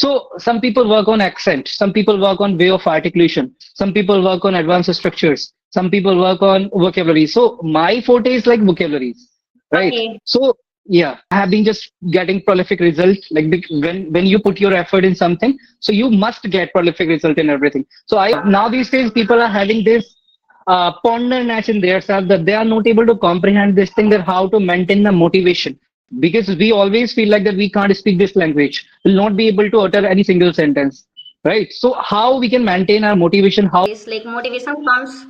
So some people work on accent, some people work on way of articulation, some people work on advanced structures, some people work on vocabulary. So my forte is like vocabularies, right? Okay. So yeah, I have been just getting prolific result. Like when you put your effort in something, so you must get prolific result in everything. So I now these days people are having this ponderness in themselves that they are not able to comprehend this thing, that how to maintain the motivation, because we always feel like that we can't speak this language, will not be able to utter any single sentence, right? So how we can maintain our motivation, how It's like motivation comes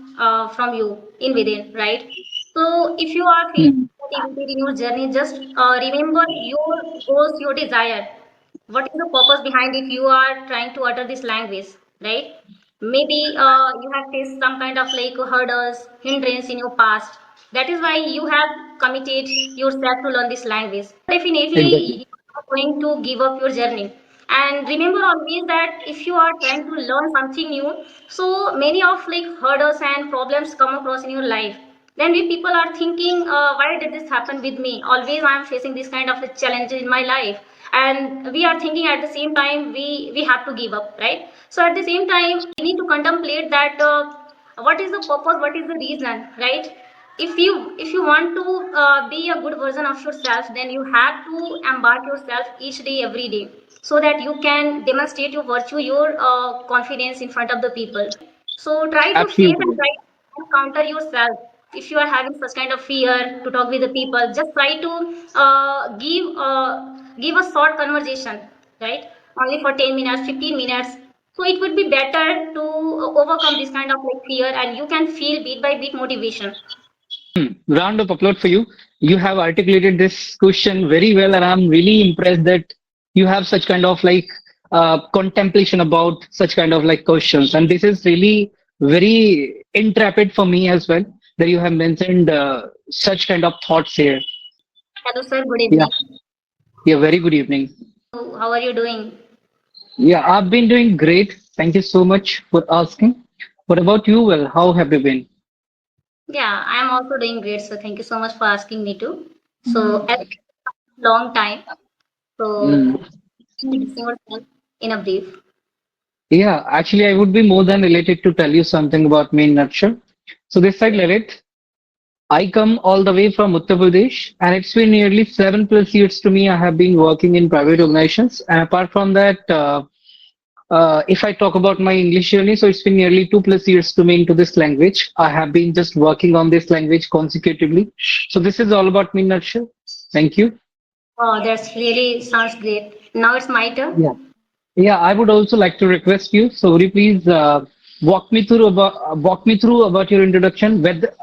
from you in within, right? So if you are feeling Hmm. motivated in your journey, just remember your goals, your desire. What is the purpose behind it? You are trying to utter this language, right? Maybe you have faced some kind of like hurdles, hindrance in your past. That is why you have committed yourself to learn this language. exactly. Definitely, you are going to give up your journey. And remember always that if you are trying to learn something new, so many of like hurdles and problems come across in your life. Then we people are thinking, why did this happen with me? Always I am facing this kind of a challenge in my life, and we are thinking at the same time we have to give up, right? So at the same time we need to contemplate that what is the purpose, what is the reason, right? If you want to be a good version of yourself, then you have to embark yourself each day, every day, so that you can demonstrate your virtue, your confidence in front of the people. So try to face and Absolutely. try to counter yourself. If you are having such kind of fear to talk with the people, just try to give a short conversation, right? Only for 10 minutes, 15 minutes. So it would be better to overcome this kind of like fear, and you can feel bit by bit motivation. Round of applause for you. You have articulated this question very well, and I'm really impressed that you have such kind of like contemplation about such kind of like questions. And this is really very intrepid for me as well, that you have mentioned such kind of thoughts here. Hello, sir. Good Yeah, evening. yeah, very good evening. How are you doing? Yeah, I've been doing great. Thank you so much for asking. What about you? Well, how have you been? Yeah, I am also doing great. So thank you so much for asking me too. So as long time. So Mm. introducing yourself in a brief. Yeah, actually, I would be more than related to tell you something about me in nutshell. So this side, Lalit, I come all the way from Uttar Pradesh, and it's been nearly 7+ years to me. I have been working in private organizations, and apart from that, if I talk about my English journey, so it's been nearly 2+ years to me into this language. I have been just working on this language consecutively. So this is all about me in nutshell. Thank you. Oh, that's really sounds great. Now it's my Yeah. turn. Yeah, I would also like to request you. So would you please walk me through about your introduction? Whether,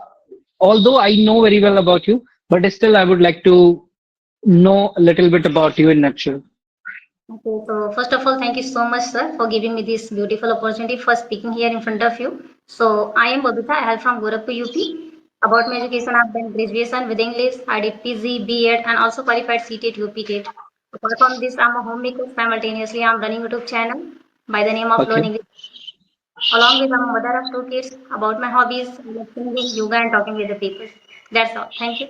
although I know very well about you, but still I would like to know a little bit about you in nutshell. Okay, so first of all, thank you so much, sir, for giving me this beautiful opportunity for speaking here in front of you. So I am Babita. I am from Gorakhpur, UP. About my education, I've done graduation with English. I did PG, B.Ed, and also qualified CTET, UP TET. Apart from this, I'm a homemaker. Simultaneously, I'm running a YouTube channel by the name of Learn Okay. English. Along with, I'm a mother of two kids. About my hobbies, I love singing, yoga, and talking with the people. That's all. Thank you.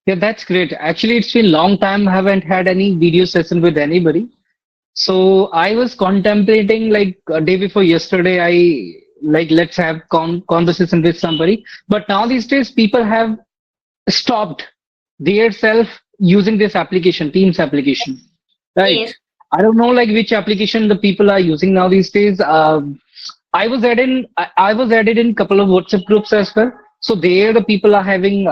Yeah, that's great. Actually, it's been long time I haven't had any video session with anybody. So I was contemplating like a day before yesterday, I like let's have conversation with somebody. But now these days people have stopped their self using this application, Teams application, right? Yes. I don't know like which application the people are using now these days. I was added in couple of WhatsApp groups as well. So there the people are having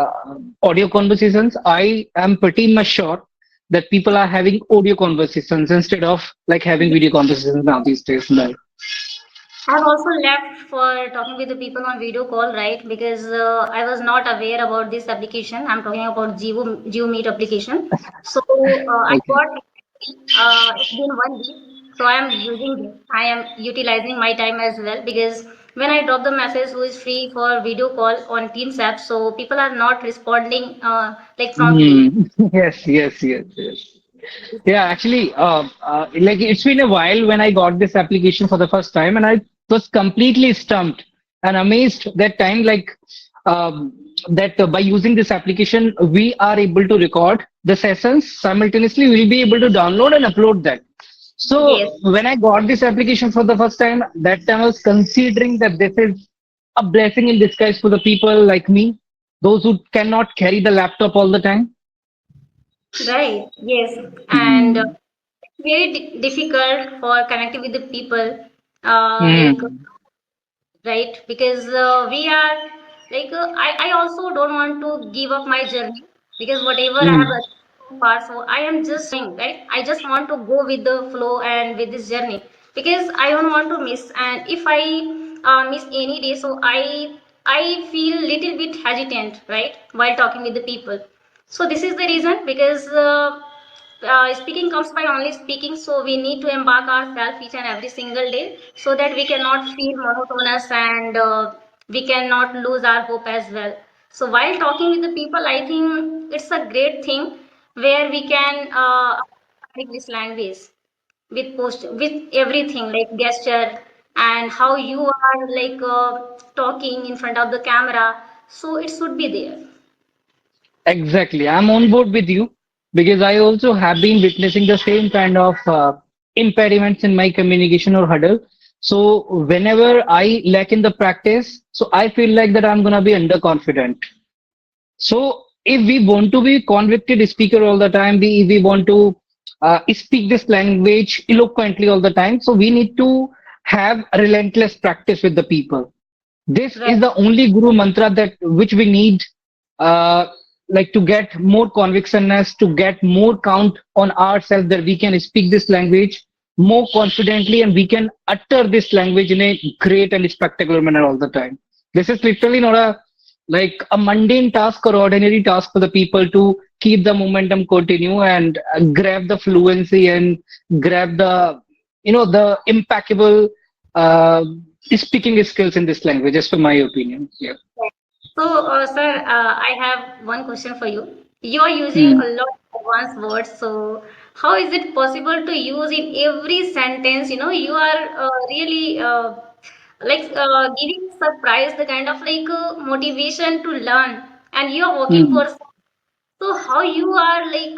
audio conversations. I am pretty much sure that people are having audio conversations instead of like having video conversations now these days. Like, I've also left for talking with the people on video call, right? Because I was not aware about this application. I'm talking about Geo Meet application. So I okay. got it's been 1 week, so I am using this. I am utilizing my time as well because when I drop the message who is free for video call on Teams app, so people are not responding like promptly. Hmm. Yes, yes, yes, yes. Yeah, actually, like it's been a while when I got this application for the first time, and I was completely stumped and amazed that time, like that by using this application, we are able to record the sessions simultaneously. We'll be able to download and upload that. So Yes, when I got this application for the first time, that time I was considering that this is a blessing in disguise for the people like me, those who cannot carry the laptop all the time. right. Yes, and Hmm. it's very difficult for connecting with the people. Like Hmm. right, because we are like I also don't want to give up my journey because whatever I have Hmm. achieved so far, so I am just going right. I just want to go with the flow and with this journey because I don't want to miss. And if I miss any day, so I feel little bit hesitant, right, while talking with the people. So this is the reason because speaking comes by only speaking, so we need to embark ourselves each and every single day so that we cannot feel monotonous and we cannot lose our hope as well. So while talking with the people, I think it's a great thing where we can speak this language with post with everything like gesture and how you are like talking in front of the camera. So it should be there. Exactly. I'm on board with you because I also have been witnessing the same kind of impediments in my communication or hurdle. So whenever I lack in the practice, so I feel like that I'm gonna be underconfident. So if we want to be convicted speaker all the time, we want to speak this language eloquently all the time. So we need to have relentless practice with the people. This is Right, the only guru mantra that which we need, uh, like to get more convictionness, to get more count on ourselves that we can speak this language more confidently and we can utter this language in a great and spectacular manner all the time. This is literally not a like a mundane task or ordinary task for the people to keep the momentum continue and grab the fluency and grab the the impeccable uh, speaking skills in this language, as per my opinion. Yeah. so, sir, I have one question for you. You are using Hmm. a lot of advanced words, so how is it possible to use in every sentence? You know, you are really like giving surprise, the kind of like motivation to learn, and you are working Hmm. for. So, how you are like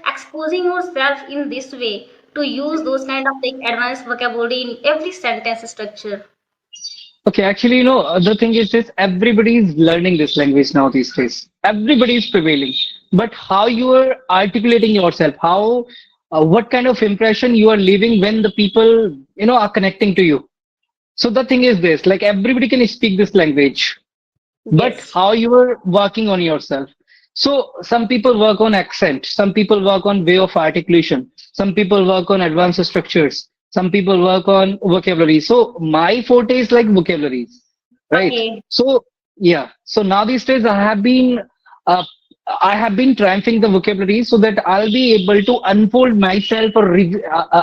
exposing yourself in this way to use those kind of like advanced vocabulary in every sentence structure? Okay, actually, the thing is this, everybody is learning this language now these days. Everybody is prevailing. But how you are articulating yourself, what kind of impression you are leaving when the people, are connecting to you. So the thing is this, like everybody can speak this language, but Yes. how you are working on yourself. So some people work on accent, some people work on way of articulation, some people work on advanced structures, some people work on vocabulary. So my forte is like vocabularies, right? Okay. So yeah, so now these days uh, I have been triumphing the vocabulary so that I'll be able to unfold myself or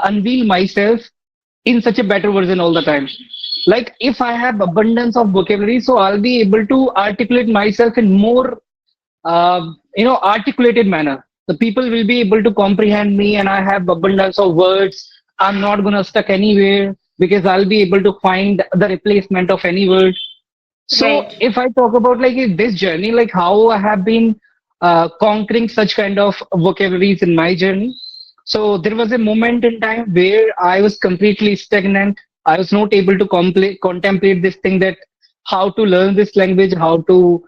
unveil myself in such a better version all the time. Like if I have abundance of vocabulary, so I'll be able to articulate myself in more, articulated manner. The people will be able to comprehend me, and I have abundance of words. I'm not gonna stuck anywhere because I'll be able to find the replacement of any word. So Right. if I talk about like this journey, like how I have been conquering such kind of vocabularies in my journey. So there was a moment in time where I was completely stagnant. I was not able to contemplate this thing that how to learn this language, how to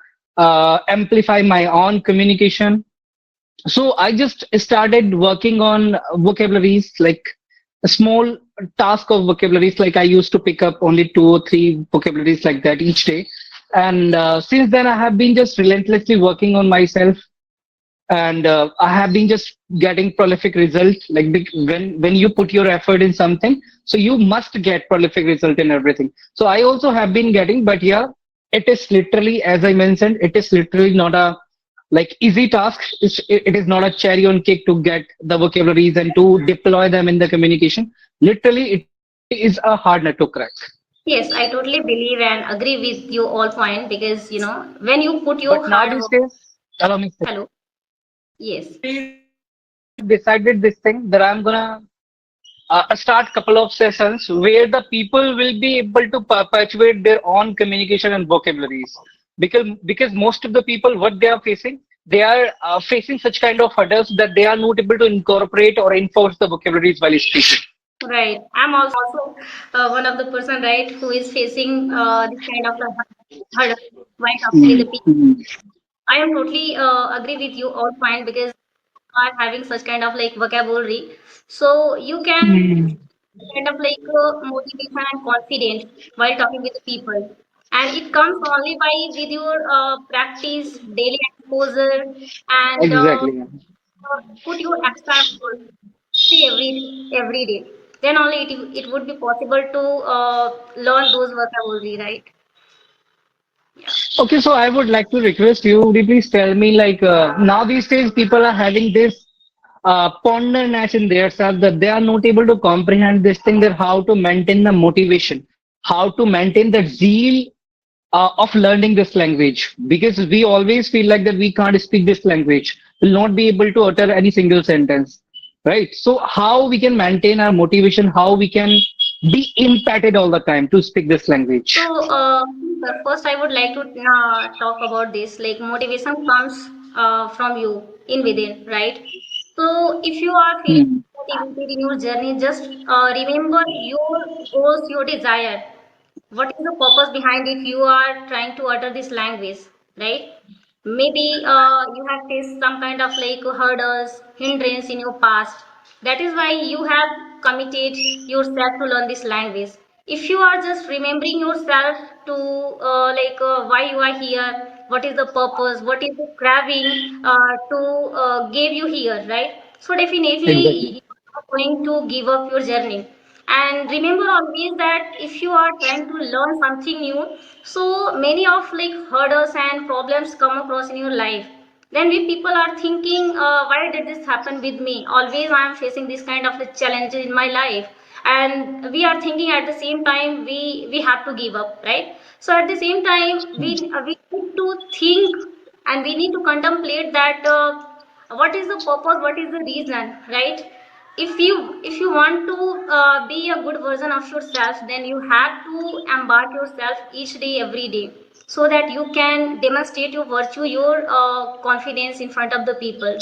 amplify my own communication. So I just started working on vocabularies, like a small task of vocabularies. Like I used to pick up only two or three vocabularies like that each day. And since then, I have been just relentlessly working on myself, and I have been just getting prolific results. Like when you put your effort in something, so you must get prolific result in everything. So I also have been getting, but yeah, it is literally, as I mentioned, it is literally not a like easy task. It is not a cherry on cake to get the vocabularies and to deploy them in the communication. Literally, it is a hard nut to crack. Yes, I totally believe and agree with you all point because you know when you put But your now hard these work. days, allow me. Hello. Yes. I have decided this thing that I'm gonna start couple of sessions where the people will be able to perpetuate their own communication and vocabularies, because most of the people what they are facing such kind of hurdles that they are not able to incorporate or enforce the vocabularies while speaking. Right. I'm also one of the person, right, who is facing this kind of a hurdle while talking with the people. Mm. I am totally agree with you all fine because you are having such kind of like vocabulary. So you can Mm. kind of like motivation and confidence while talking with the people. And it comes only by with your practice, daily exposure, and Exactly. put your extra effort see every day. Then only it would be possible to learn those vocabulary, right? Yeah. Okay, so I would like to request you, would you please tell me, like, now these days people are having this ponderness in their self that they are not able to comprehend this thing, that how to maintain the motivation, how to maintain the zeal of learning this language. Because we always feel like that we can't speak this language, will not be able to utter any single sentence, right? So how we can maintain our motivation, how we can be impacted all the time to speak this language. So, first, I would like to talk about this. Like, motivation comes from you in within, right? So, if you are feeling Hmm. motivated in your journey, just remember your goals, your desire. What is the purpose behind it? You are trying to utter this language, right? Maybe you have faced some kind of like hurdles, hindrance in your past. That is why you have committed yourself to learn this language. If you are just remembering yourself to why you are here, what is the purpose, what is the craving to give you here, right? So definitely Exactly. you are going to give up your journey. And remember always that if you are trying to learn something new, so many of like hurdles and problems come across in your life. Then we people are thinking, why did this happen with me? Always I am facing this kind of a challenge in my life, and we are thinking at the same time we have to give up, right? So at the same time we need to think and we need to contemplate that what is the purpose, what is the reason, right? If you want to be a good version of yourself, then you have to embark yourself each day every day so that you can demonstrate your virtue, your confidence in front of the people,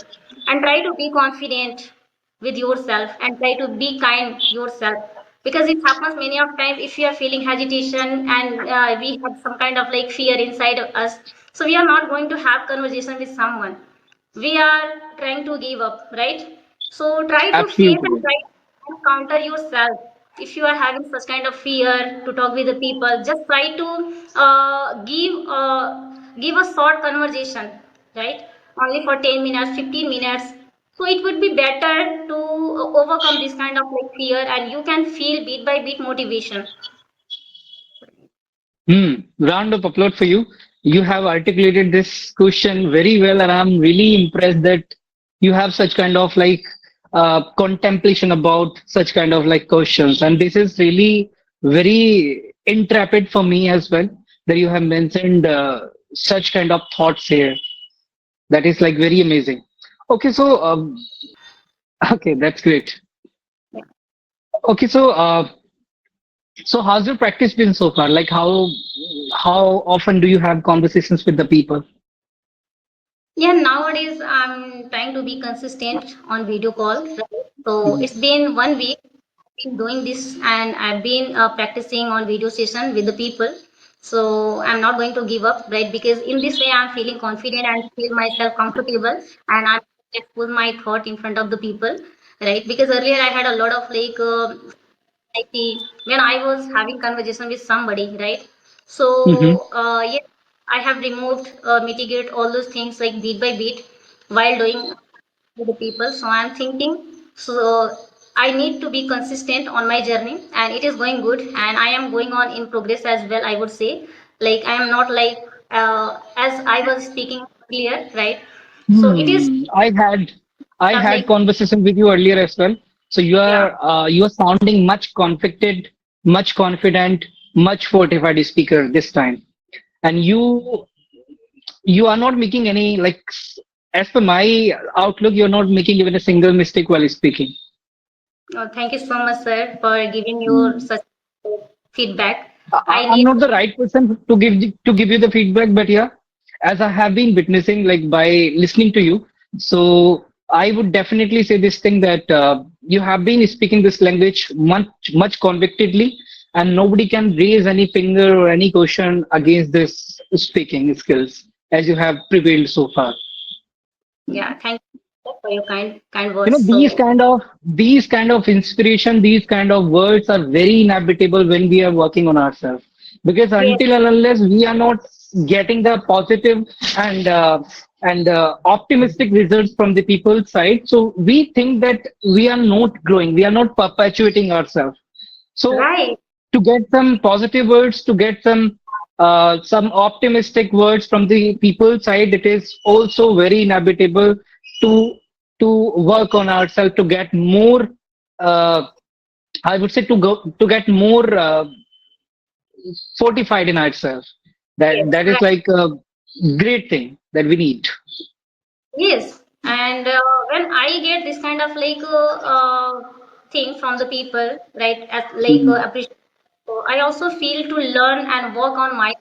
and try to be confident with yourself and try to be kind yourself, because it happens many of times if we are feeling hesitation and we have some kind of like fear inside of us, so we are not going to have conversation with someone, we are trying to give up, right? So try to face and Absolutely. try to counter yourself. If you are having such kind of fear to talk with the people, just try to give a short conversation, right? Only for 10 minutes, 15 minutes. So it would be better to overcome this kind of like fear, and you can feel bit by bit motivation. Hmm. Round of applause for you. You have articulated this question very well, and I'm really impressed that you have such kind of like contemplation about such kind of like questions. And this is really very intrepid for me as well, that you have mentioned such kind of thoughts here. That is like very amazing. Okay, so okay, that's great. Okay, so how's your practice been so far? Like how often do you have conversations with the people? Yeah, nowadays I'm trying to be consistent on video call, right? So it's been 1 week been doing this, and I've been practicing on video session with the people. So I'm not going to give up, right? Because in this way I'm feeling confident and feel myself comfortable, and I'm expose my thought in front of the people, right? Because earlier I had a lot of like anxiety when I was having conversation with somebody, right? Mm-hmm. So yes, I have removed, mitigate all those things like bit by bit while doing to the people. So I'm thinking, so I need to be consistent on my journey, and it is going good, and I am going on in progress as well, I would say. Like I am not like as I was speaking earlier, right? So it is I stuff had like conversation with you earlier as well. So yeah. you are sounding much conflicted, much confident, much fortified speaker this time. And you are not making any like as per my outlook, you're not making even a single mistake while speaking. Thank you so much, sir, for giving your such feedback. I I'm need. not the right person to give you the feedback, but yeah, as I have been witnessing, like by listening to you, so I would definitely say this thing that you have been speaking this language much convictedly, and nobody can raise any finger or any question against this speaking skills as you have prevailed so far. Yeah, thank you for your kind You words. know, So these kind of inspiration, these kind of words are very inevitable when we are working on ourselves, because yes, until and unless we are not getting the positive and optimistic results from the people's side, so we think that we are not growing, we are not perpetuating ourselves. So right, to get some positive words, to get some optimistic words from the people side, it is also very inevitable to work on ourselves to get more. Uh, I would say to get more fortified in ourselves. yes, That is right, like a great thing that we need. yes. And when I get this kind of thing from the people, right, as appreciation, so I also feel to learn and work on my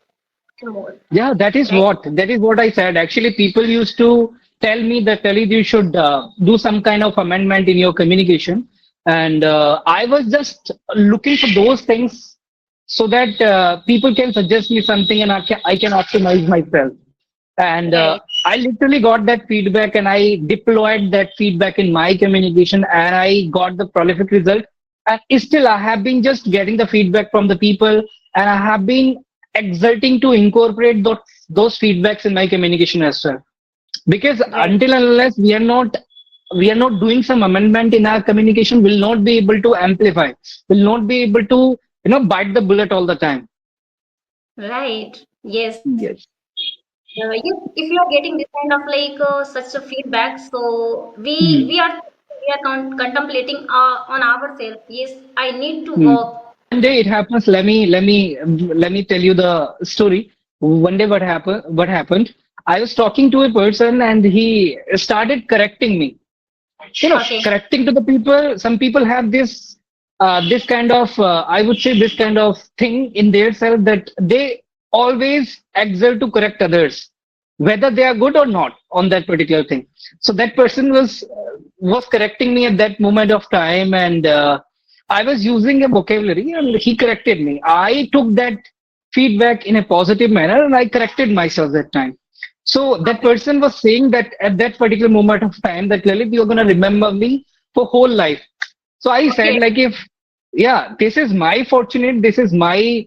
more, Yeah, right, that is what I said. Actually, people used to tell me that Khalid, you should do some kind of amendment in your communication, and I was just looking for those things so that people can suggest me something and I can optimize myself. And right, I literally got that feedback and I deployed that feedback in my communication and I got the prolific result. And still, I have been just getting the feedback from the people and I have been exerting to incorporate those feedbacks in my communication as well. Because right, until and unless we are not doing some amendment in our communication, we'll not be able to amplify, we'll not be able to, bite the bullet all the time. right. Yes. Yes. Yes, if you are getting this kind of such a feedback, so Hmm. we are contemplating on ourselves. Yes, I need to Hmm. work. One day it happens. Let me tell you the story. One day what happened? I was talking to a person and he started correcting me. Okay, Correcting to the people. Some people have this kind of I would say this kind of thing in their self that they always exert to correct others, whether they are good or not on that particular thing. So that person was correcting me at that moment of time, and I was using a vocabulary, and he corrected me. I took that feedback in a positive manner, and I corrected myself that time. So that okay, person was saying that at that particular moment of time, that Lalit, you're gonna remember me for whole life. So I said, okay, like, if yeah, this is my fortunate, this is my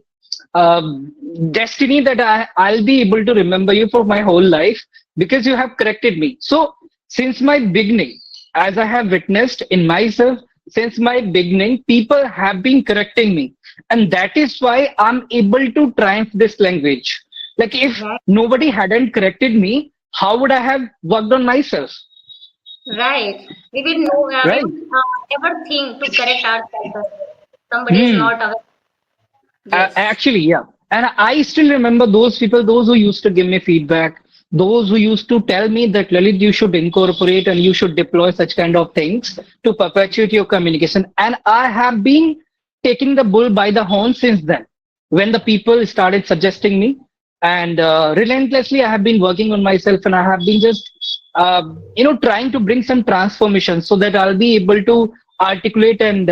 destiny that I'll be able to remember you for my whole life because you have corrected me. So since my beginning, as I have witnessed in myself, since my beginning, people have been correcting me, and that is why I'm able to triumph this language. Like if right, nobody hadn't corrected me, how would I have worked on myself? right. We will know. We Right. would ever think to correct ourselves. Somebody is Hmm. not aware. Yes, Actually, yeah. And I still remember those people, those who used to give me feedback, those who used to tell me that Lalit, you should incorporate and you should deploy such kind of things to perpetuate your communication. And I have been taking the bull by the horn since then. When the people started suggesting me, and relentlessly, I have been working on myself, and I have been just, trying to bring some transformation so that I'll be able to articulate and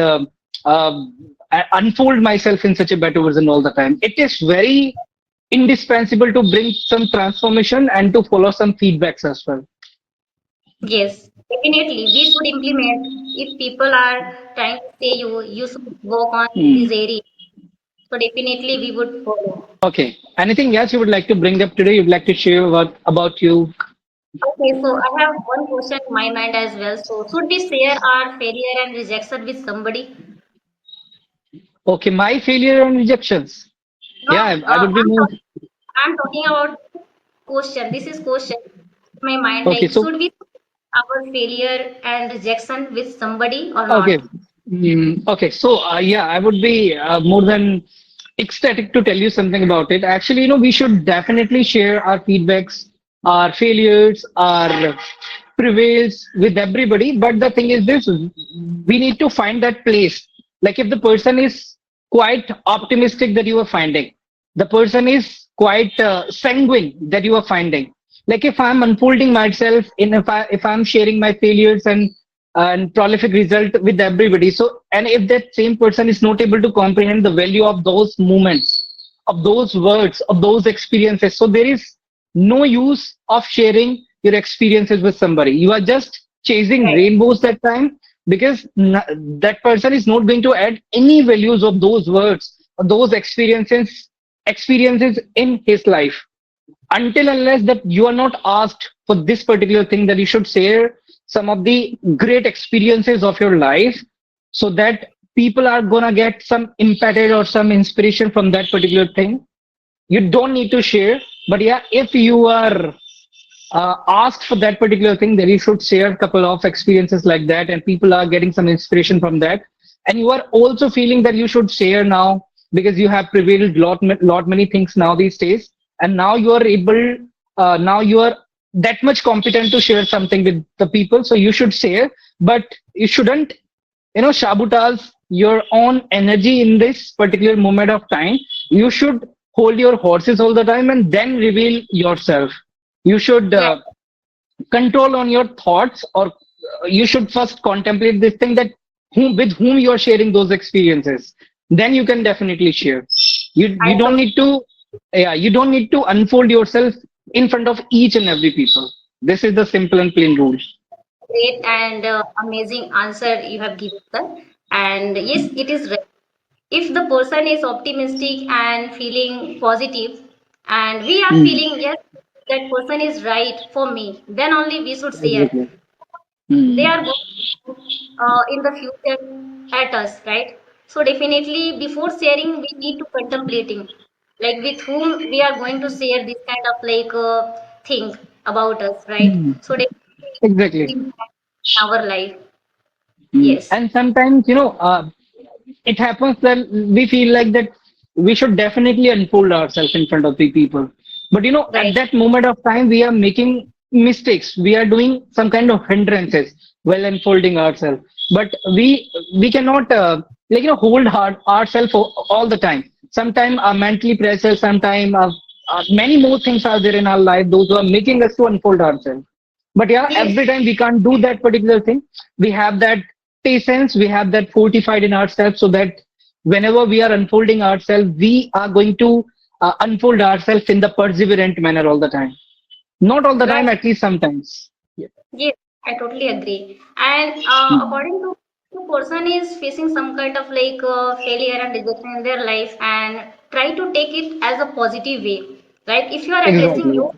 unfold myself in such a better version all the time. It is very indispensable to bring some transformation and to follow some feedbacks as well. yes. Definitely, we should implement. If people are trying to say you should work on Hmm. this area, so definitely we would follow. Okay. Anything else you would like to bring up today? You'd like to share about you? Okay, so I have one question in my mind as well. So, should we share our failure and rejection with somebody? Okay, my failure and rejections. No, Yeah, I would be more. I'm talking about question. This is question in my mind. Okay, Like, so should we share our failure and rejection with somebody or okay. not? Okay, so yeah, I would be more than ecstatic to tell you something about it. Actually, we should definitely share our feedbacks, our failures, our prevails with everybody. But the thing is this, we need to find that place. Like if the person is quite optimistic that you are finding, the person is quite sanguine that you are finding. Like if I'm unfolding myself in if I'm sharing my failures and and prolific result with everybody. So, and if that same person is not able to comprehend the value of those moments, of those words, of those experiences, so there is no use of sharing your experiences with somebody. You are just chasing Right. rainbows that time, because that person is not going to add any values of those words, of those experiences in his life, until unless that you are not asked for this particular thing, that you should share some of the great experiences of your life, so that people are gonna get some impetus or some inspiration from that particular thing. You don't need to share. But yeah, if you are asked for that particular thing, then you should share a couple of experiences like that, and people are getting some inspiration from that. And you are also feeling that you should share now, because you have prevailed lot many things now these days, and now you are able, now you are that much competent to share something with the people, so you should share. But you shouldn't, sabotage your own energy in this particular moment of time. You should hold your horses all the time and then reveal yourself. You should Right. control on your thoughts, or you should first contemplate this thing, that with whom you are sharing those experiences. Then you can definitely share. You I don't totally need to, yeah, you don't need to unfold yourself in front of each and every people. This is the simple and plain rule. great and amazing answer you have given, sir. And yes, it is right. If the person is optimistic and feeling positive, and we are Hmm. feeling yes, that person is right for me, then only we should share. Exactly. They Hmm. are going in the future at us, right? So definitely before sharing, we need to contemplating, like with whom we are going to share this kind of like thing about us, right? Hmm. So definitely Exactly. in our life, Hmm. yes, And sometimes, it happens that we feel like that we should definitely unfold ourselves in front of the people. But at right, that moment of time, we are making mistakes. We are doing some kind of hindrances while unfolding ourselves. But we cannot hold ourselves all the time. Sometimes our mentally pressure, sometimes many more things are there in our life. Those who are making us to unfold ourselves. But yeah, yes, every time we can't do that particular thing. We have that patience, we have that fortified in ourselves, so that whenever we are unfolding ourselves, we are going to unfold ourselves in the perseverant manner all the time. Not all the time, right. at least sometimes. Yeah. Yes, I totally agree. And Hmm. according to the person is facing some kind of like failure and rejection in their life and try to take it as a positive way, right? If you are addressing Exactly. your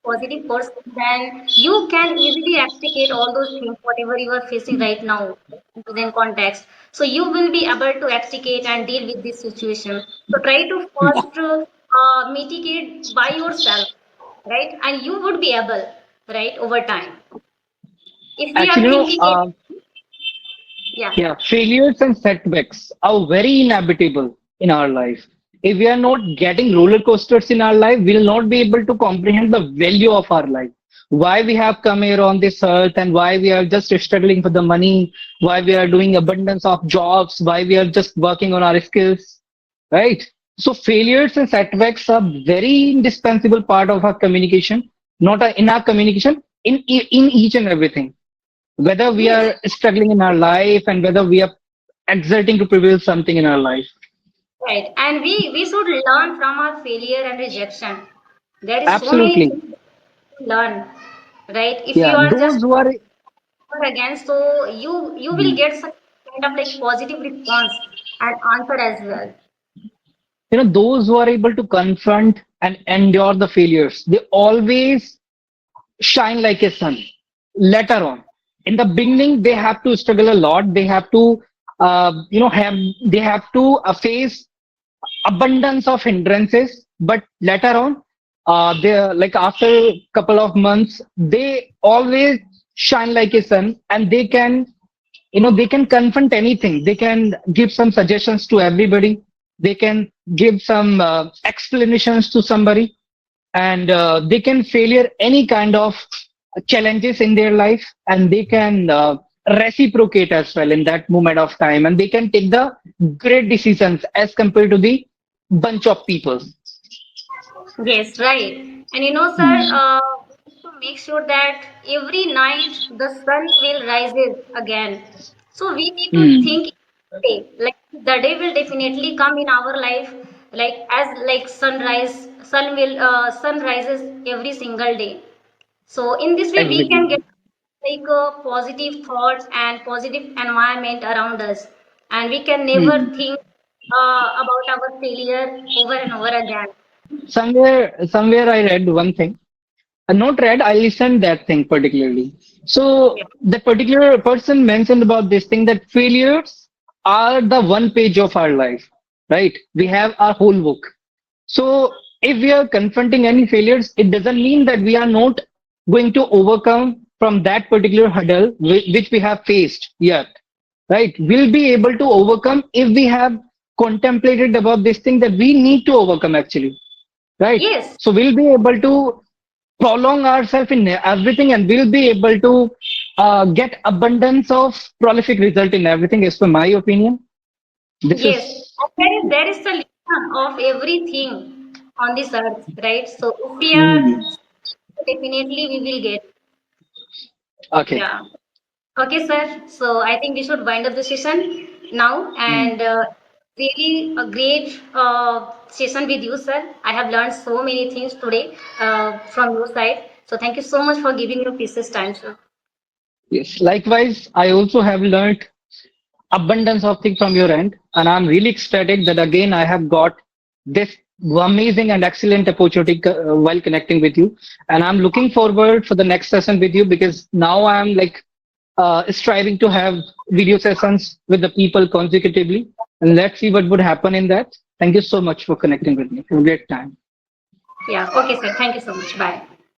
positive person, then you can easily explicate all those things, whatever you are facing right now within context. So you will be able to explicate and deal with this situation. So try to Yeah. first mitigate by yourself, right? And you would be able, right, over time. If we Actually, are thinking it, yeah, yeah, failures and setbacks are very inevitable in our life. If we are not getting roller coasters in our life, we'll not be able to comprehend the value of our life. Why we have come here on this earth, and why we are just struggling for the money, why we are doing abundance of jobs, why we are just working on our skills, right? So failures and setbacks are very indispensable part of our communication, not in our communication, in each and everything, whether we yes, are struggling in our life and whether we are exerting to prevail something in our life. right. And we should learn from our failure and rejection. There is so many Absolutely. things to learn, right? If you Yeah, are just those who are, against, so you will get some kind of like positive response and answer as well. those who are able to confront and endure the failures, they always shine like a sun later on. In the beginning, they have to struggle a lot. They have to, have they have to face abundance of hindrances, but later on, they like after a couple of months, they always shine like a sun, and they can confront anything. They can give some suggestions to everybody. They can give some explanations to somebody, and they can failure any kind of challenges in their life, and they can reciprocate as well in that moment of time, and they can take the great decisions as compared to the bunch of people. Yes, right. And you know, sir, Hmm. make sure that every night the sun will rises again. So we need to Hmm. think day, like the day will definitely come in our life, like as like sunrise, sun rises every single day. So in this way, we can Exactly. get like a positive thoughts and positive environment around us, and we can never Hmm. think about our failure over and over again. Somewhere I read one thing. Not read, I listened that thing particularly. Yeah. So that particular person mentioned about this thing that failures are the one page of our life, right? We have our whole book. So if we are confronting any failures, it doesn't mean that we are not going to overcome from that particular hurdle which we have faced yet, right? We'll be able to overcome if we have contemplated about this thing that we need to overcome actually, right? Yes, So we'll be able to prolong ourselves in everything and we'll be able to get abundance of prolific result in everything as per my opinion. This yes. is And there is the lesson of everything on this earth, right? So if we are Hmm. definitely we will get. Okay. Yeah. Okay, sir. So I think we should wind up the session now. Hmm. And really a great session with you, sir. I have learned so many things today from your side. So thank you so much for giving your precious time, sir. Yes, likewise I also have learned abundance of things from your end and I'm really ecstatic that again I have got this amazing and excellent opportunity while connecting with you and I'm looking forward for the next session with you because now I'm like striving to have video sessions with the people consecutively. And let's see what would happen in that. Thank you so much for connecting with me. Have a great time. Yeah. Okay, sir. Thank you so much. Bye.